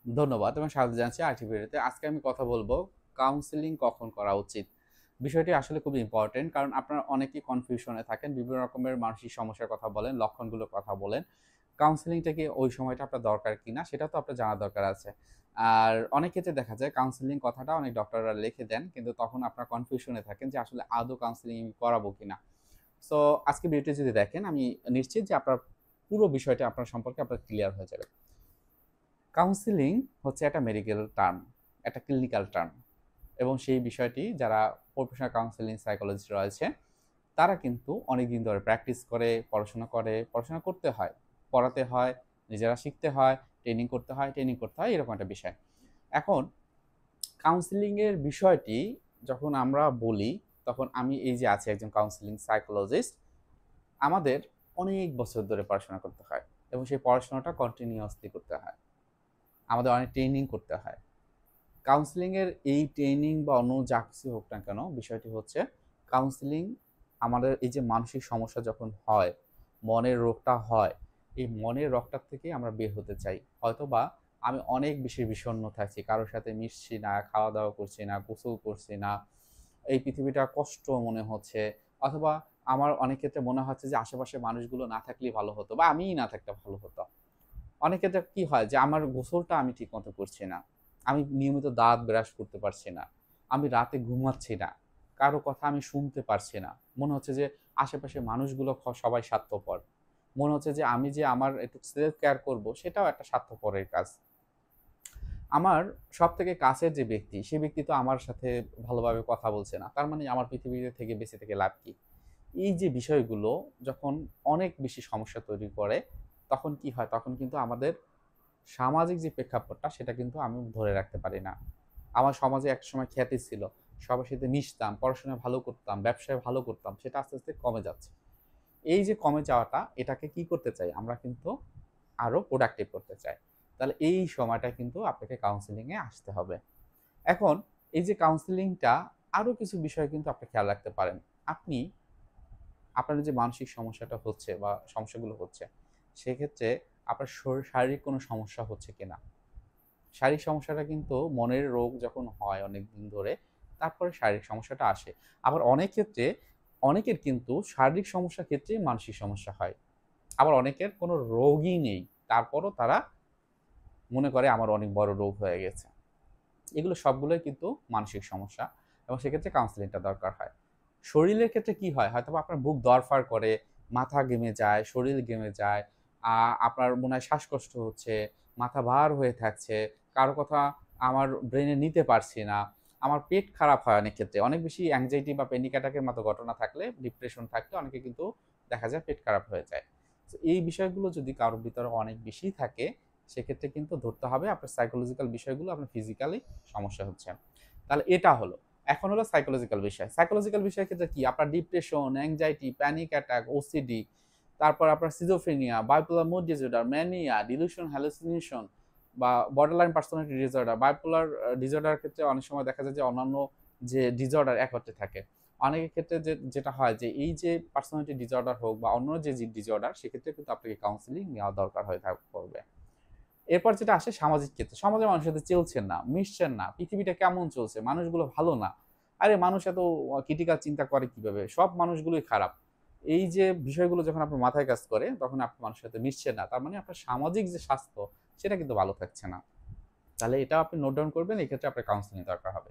ধন্যবাদ এবং স্বাগত জানাচ্ছি আরটি ভিডিওতে। আজকে আমি কথা বলবো কাউন্সেলিং কখন করা উচিত। বিষয়টি আসলে খুবই ইম্পর্টেন্ট, কারণ আপনারা অনেকেই কনফিউশনে থাকেন। বিভিন্ন রকমের মানসিক সমস্যার কথা বলেন, লক্ষণগুলোর কথা বলেন। কাউন্সেলিংটা কি ওই সময়টা আপনার দরকার কিনা সেটা তো আপনার জানার দরকার আছে। আর অনেক ক্ষেত্রে দেখা যায় কাউন্সেলিং কথাটা অনেক ডক্টররা লিখে দেন, কিন্তু তখন আপনারা কনফিউশনে থাকেন যে আসলে আদৌ কাউন্সেলিং করাবো কিনা। সো আজকে ভিডিওটি যদি দেখেন, আমি নিশ্চিত যে আপনার পুরো বিষয়টা আপনার সম্পর্কে আপনার ক্লিয়ার হয়ে যাবে। কাউন্সিলিং হচ্ছে একটা মেডিকেল টার্ম, একটা ক্লিনিক্যাল টার্ম, এবং সেই বিষয়টি যারা প্রফেশনাল কাউন্সিলিং সাইকোলজিস্ট রয়েছে তারা কিন্তু অনেক দিন ধরে প্র্যাকটিস করে, পড়াশোনা করতে হয়, পড়াতে হয়, নিজেরা শিখতে হয়, ট্রেনিং করতে হয়, এরকম একটা বিষয়। এখন কাউন্সিলিংয়ের বিষয়টি যখন আমরা বলি, তখন আমি এই যে আছি একজন কাউন্সিলিং সাইকোলজিস্ট, আমাদের অনেক বছর ধরে পড়াশোনা করতে হয় এবং সেই পড়াশোনাটা কন্টিনিউয়াসলি করতে হয়, আমাদের অনেক ট্রেনিং করতে হয়। কাউন্সিলিংয়ের এই ট্রেনিং বা অন্য যা কিছু হোক না কেন, বিষয়টি হচ্ছে কাউন্সিলিং আমাদের এই যে মানসিক সমস্যা যখন হয়, মনের রোগটা হয়, এই মনের রোগটার থেকে আমরা বের হতে চাই। হয়তোবা আমি অনেক বেশি বিষণ্ণ থাকছি, কারোর সাথে মিশছি না, খাওয়া দাওয়া করছি না, গোসল করছি না, এই পৃথিবীটা কষ্ট মনে হচ্ছে, অথবা আমার অনেক ক্ষেত্রে মনে হচ্ছে যে আশেপাশে মানুষগুলো না থাকলেই ভালো হতো বা আমিই না থাকতে ভালো হতো। অনেক ক্ষেত্রে কি হয় যে আমার গোসলটা আমি ঠিক মতো করছি না, আমি নিয়মিত দাঁত ব্রাশ করতে পারছি না, আমি রাতে ঘুমাচ্ছি না, কারো কথা আমি শুনতে পারছি না, মনে হচ্ছে যে আশেপাশে মানুষগুলো সবাই স্বার্থপর, মনে হচ্ছে যে আমি যে আমার একটু সেলফ কেয়ার করবো সেটাও একটা স্বার্থপরের কাজ। আমার সব থেকে কাছের যে ব্যক্তি, সে ব্যক্তি তো আমার সাথে ভালোভাবে কথা বলছে না, তার মানে আমার পৃথিবীতে থেকে বেঁচে থেকে লাভ কি? এই যে বিষয়গুলো যখন অনেক বেশি সমস্যা তৈরি করে, তখন কি হয়, তখন কিন্তু আমাদের সামাজিক যে প্রেক্ষাপটটা সেটা কিন্তু আমি ধরে রাখতে পারি না। আমার সমাজে একসময় খ্যাতি ছিল, সবার সাথে মিশতাম, পড়াশোনায় ভালো করতাম, ব্যবসায় ভালো করতাম, সেটা আস্তে আস্তে কমে যাচ্ছে। এই যে কমে যাওয়াটা, এটাকে কি করতে চাই আমরা, কিন্তু আরো প্রোডাক্টিভ করতে চাই। তাহলে এই সময়টা কিন্তু আপনাকে কাউন্সিলিং এ আসতে হবে। এখন এই যে কাউন্সিলিংটা, আরো কিছু বিষয় কিন্তু আপনি খেয়াল রাখতে পারেন। আপনি আপনার যে মানসিক সমস্যাটা হচ্ছে বা সমস্যাগুলো হচ্ছে, সেক্ষেত্রে আপনার শারীরিক কোনো সমস্যা হচ্ছে কিনা। শারীরিক সমস্যাটা কিন্তু মনের রোগ যখন হয় অনেক দিন ধরে, তারপরে শারীরিক সমস্যাটা আসে। আবার অনেক ক্ষেত্রে অনেকের কিন্তু শারীরিক সমস্যার ক্ষেত্রেই মানসিক সমস্যা হয়। আবার অনেকের কোনো রোগই নেই, তারপরও তারা মনে করে আমার অনেক বড় রোগ হয়ে গেছে। এগুলো সবগুলোই কিন্তু মানসিক সমস্যা, এবং সেক্ষেত্রে কাউন্সেলিংটা দরকার হয়। শরীরের ক্ষেত্রে কি হয়, হয়তোবা আপনার বুক ধড়ফড় করে, মাথা ঘেমে যায়, শরীর ঘেমে যায়, আপনার মনে হয় শ্বাসকষ্ট হচ্ছে, মাথা ভার হয়ে থাকছে, কারো কথা আমার ব্রেনে নিতে পারছি না, আমার পেট খারাপ হয় অনেক ক্ষেত্রে। অনেক বেশি অ্যাংজাইটি বা প্যানিক অ্যাটাকের মতো ঘটনা থাকলে, ডিপ্রেশন থাকলে অনেকে কিন্তু দেখা যায় পেট খারাপ হয়ে যায়। তো এই বিষয়গুলো যদি কারোর ভিতরে অনেক বেশি থাকে, সেক্ষেত্রে কিন্তু ধরতে হবে আপনার সাইকোলজিক্যাল বিষয়গুলো আপনার ফিজিক্যালি সমস্যা হচ্ছে। তাহলে এটা হলো। এখন হলো সাইকোলজিক্যাল বিষয়। সাইকোলজিক্যাল বিষয়ের ক্ষেত্রে কি? আপনার depression, anxiety, panic attack, OCD, তারপর আপনার schizophrenia, bipolar mood disorder, mania, delusion, hallucination বা borderline personality disorder. Bipolar disorder ক্ষেত্রে অনেক সময় দেখা যায় যে অন্যান্য যে ডিসঅর্ডার একত্রে থাকে। অনেকের ক্ষেত্রে যেটা হয় যে এই যে পার্সোনালিটি ডিসঅর্ডার হোক বা অন্য যে ডিসঅর্ডার, সেক্ষেত্রে কিন্তু আপনাকে কাউন্সেলিং নেওয়া দরকার হয়ে পড়বে। এরপর যেটা আসে সামাজিক ক্ষেত্রে, সমাজের মানুষের সাথে চলছেন না, মিশছেন না, পৃথিবীটা কেমন চলছে, মানুষগুলো ভালো না, আরে মানুষ এত ক্রিটিক্যাল চিন্তা করে কিভাবে, সব মানুষগুলোই খারাপ, এই যে বিষয়গুলো যখন আপনার মাথায় কাজ করে, তখন আপনি মানুষের সাথে মিশছেন না, তার মানে আপনার সামাজিক যে স্বাস্থ্য সেটা কিন্তু ভালো থাকছে না। তাহলে এটা আপনি নোট ডাউন করবেন, এই ক্ষেত্রে আপনার কাউন্সিলিং দরকার হবে।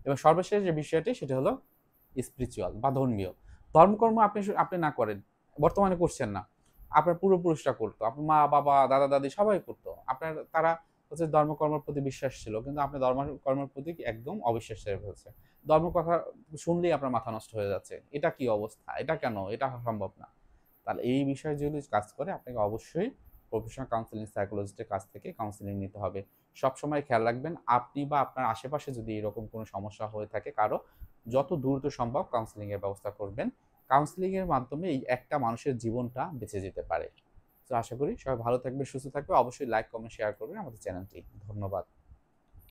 এবং সর্বশেষ যে বিষয়টি সেটা হলো স্পিরিচুয়াল বা ধর্মীয়। ধর্মকর্ম আপনি আপনি না করেন, বর্তমানে করছেন না, আপনার পূর্বপুরুষরা করতো, আপনার মা বাবা দাদা দাদি সবাই করতো, আপনার তারা হচ্ছে ধর্মকর্মের প্রতি বিশ্বাস ছিল, কিন্তু আপনি ধর্মকর্মের প্রতি একদম অবিশ্বাস ছেড়ে ফেলছে। ধর্ম কথা শুনলেই আপনার মাথা নষ্ট হয়ে যাচ্ছে, এটা কি অবস্থা, এটা কেন, এটা সম্ভব না। তাহলে এই বিষয়ে যদি কাজ করে, আপনাকে অবশ্যই প্রফেশনাল কাউন্সিলিং সাইকোলজিস্টের কাছ থেকে কাউন্সিলিং নিতে হবে। সবসময় খেয়াল রাখবেন, আপনি বা আপনার আশেপাশে যদি এরকম কোনো সমস্যা হয়ে থাকে কারো, যত দ্রুত সম্ভব কাউন্সিলিংয়ের ব্যবস্থা করবেন। কাউন্সিলিংয়ের মাধ্যমে এই একটা মানুষের জীবনটা বেঁচে যেতে পারে। তো আশা করি সবাই ভালো থাকবে, সুস্থ থাকবে। অবশ্যই লাইক, কমেন্ট, শেয়ার করবেন আমাদের চ্যানেলটি। ধন্যবাদ।